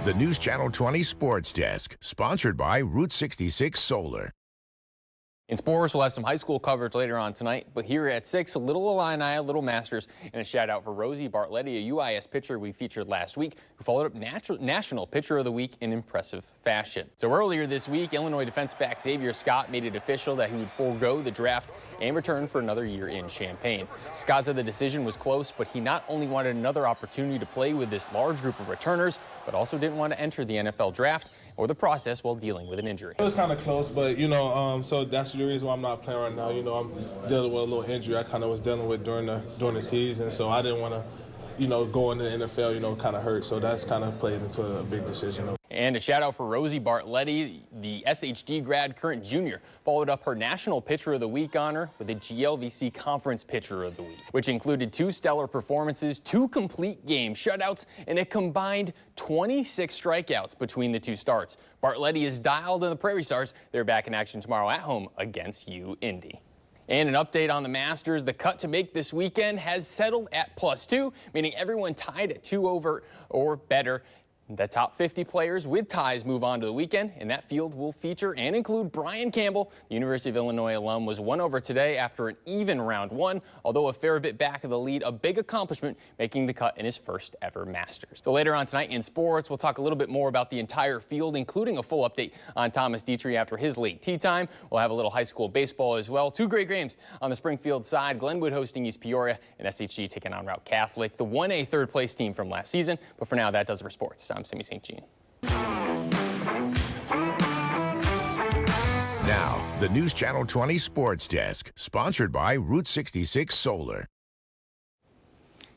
The News Channel 20 Sports Desk, sponsored by Route 66 Solar. In sports, we'll have some high school coverage later on tonight, but here at 6, a little Illini, a little Masters, and a shout out for Rosie Bartletti, a UIS pitcher we featured last week, who followed up National Pitcher of the Week in impressive fashion. So earlier this week, Illinois defense back Xavier Scott made it official that he would forego the draft and return for another year in Champaign. Scott said the decision was close, but he not only wanted another opportunity to play with this large group of returners, but also didn't want to enter the NFL draft or the process while dealing with an injury. It was kind of close, but, so that's the reason why I'm not playing right now. I'm dealing with a little injury I kind of was dealing with during the season, so I didn't want to, go into the NFL, kind of hurt. So that's kind of played into a big decision. And a shout out for Rosie Bartletti, the SHG grad, current junior, followed up her National Pitcher of the Week honor with a GLVC Conference Pitcher of the Week, which included 2 stellar performances, 2 complete game shutouts, and a combined 26 strikeouts between the 2 starts. Bartletti is dialed in the Prairie Stars. They're back in action tomorrow at home against UIndy. And an update on the Masters. The cut to make this weekend has settled at +2, meaning everyone tied at 2 over or better. The top 50 players with ties move on to the weekend, and that field will feature and include Brian Campbell. The University of Illinois alum was 1 over today after an even round 1, although a fair bit back of the lead, a big accomplishment, making the cut in his first ever Masters. So later on tonight in sports, we'll talk a little bit more about the entire field, including a full update on Thomas Dietrich after his late tee time. We'll have a little high school baseball as well. 2 great games on the Springfield side. Glenwood hosting East Peoria, and SHG taking on Route Catholic, the 1A third place team from last season. But for now, that does it for sports. I'm Sammy St. Jean. Now, the News Channel 20 Sports Desk, sponsored by Route 66 Solar.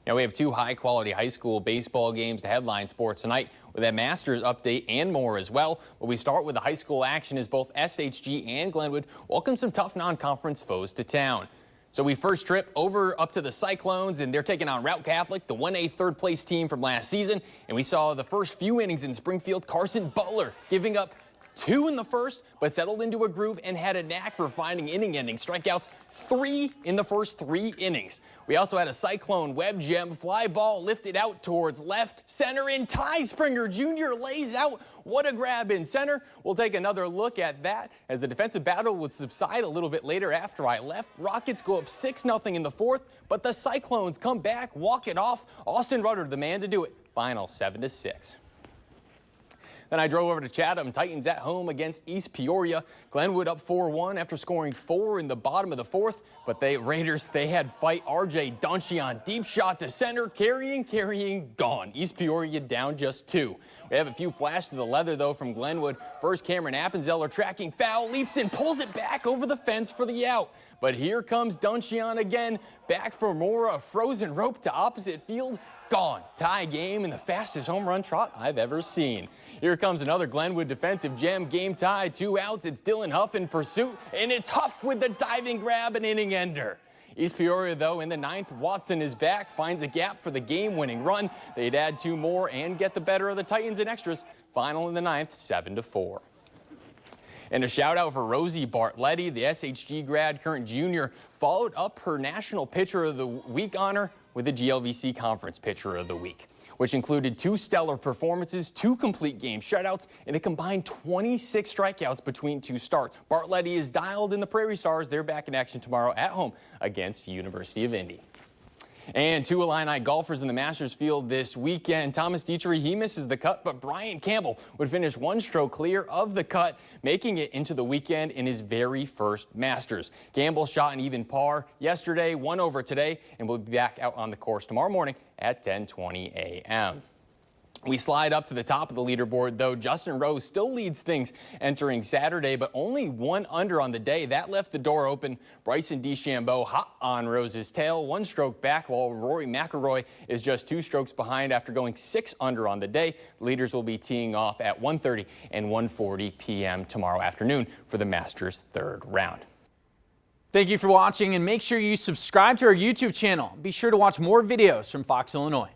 Now we have 2 high-quality high school baseball games to headline sports tonight with a Masters update and more as well. But we start with the high school action as both SHG and Glenwood welcome some tough non-conference foes to town. So we first trip over up to the Cyclones, and they're taking on Route Catholic, the 1A third place team from last season. And we saw the first few innings in Springfield, Carson Butler giving up 2 in the first, but settled into a groove and had a knack for finding inning-ending strikeouts, 3 in the first 3 innings. We also had a Cyclone web gem fly ball lifted out towards left center, and Ty Springer Jr. lays out. What a grab in center. We'll take another look at that as the defensive battle would subside a little bit later after I left. Rockets go up 6-0 in the 4th, but the Cyclones come back, walk it off. Austin Rudder, the man to do it. Final 7-6. Then I drove over to Chatham. Titans at home against East Peoria. Glenwood up 4-1 after scoring 4 in the bottom of the 4th. But Raiders had fight. R.J. Dunchion, deep shot to center, carrying, gone. East Peoria down just 2. We have a few flashes to the leather, though, from Glenwood. First, Cameron Appenzeller tracking foul, leaps and pulls it back over the fence for the out. But here comes Dunchion again, back for more, a frozen rope to opposite field. Gone. Tie game and the fastest home run trot I've ever seen. Here comes another Glenwood defensive gem. Game tied, 2 outs. It's Dylan Huff in pursuit, and it's Huff with the diving grab and inning ender. East Peoria, though, in the 9th, Watson is back, finds a gap for the game-winning run. They'd add 2 more and get the better of the Titans in extras. Final in the 9th, 7-4. And a shout out for Rosie Bartletti, the SHG grad, current junior, followed up her National Pitcher of the Week honor with the GLVC Conference Pitcher of the Week, which included 2 stellar performances, 2 complete game shutouts, and a combined 26 strikeouts between 2 starts. Bartletti is dialed in the Prairie Stars. They're back in action tomorrow at home against the University of Indy. And 2 Illini golfers in the Masters field this weekend. Thomas Dietrich, he misses the cut, but Brian Campbell would finish 1 stroke clear of the cut, making it into the weekend in his very first Masters. Campbell shot an even par yesterday, 1 over today, and will be back out on the course tomorrow morning at 10:20 a.m. We slide up to the top of the leaderboard, though. Justin Rose still leads things entering Saturday, but only 1 under on the day. That left the door open. Bryson DeChambeau hot on Rose's tail, 1 stroke back, while Rory McIlroy is just 2 strokes behind after going 6 under on the day. Leaders will be teeing off at 1:30 and 1:40 p.m. tomorrow afternoon for the Masters 3rd round. Thank you for watching, and make sure you subscribe to our YouTube channel. Be sure to watch more videos from Fox Illinois.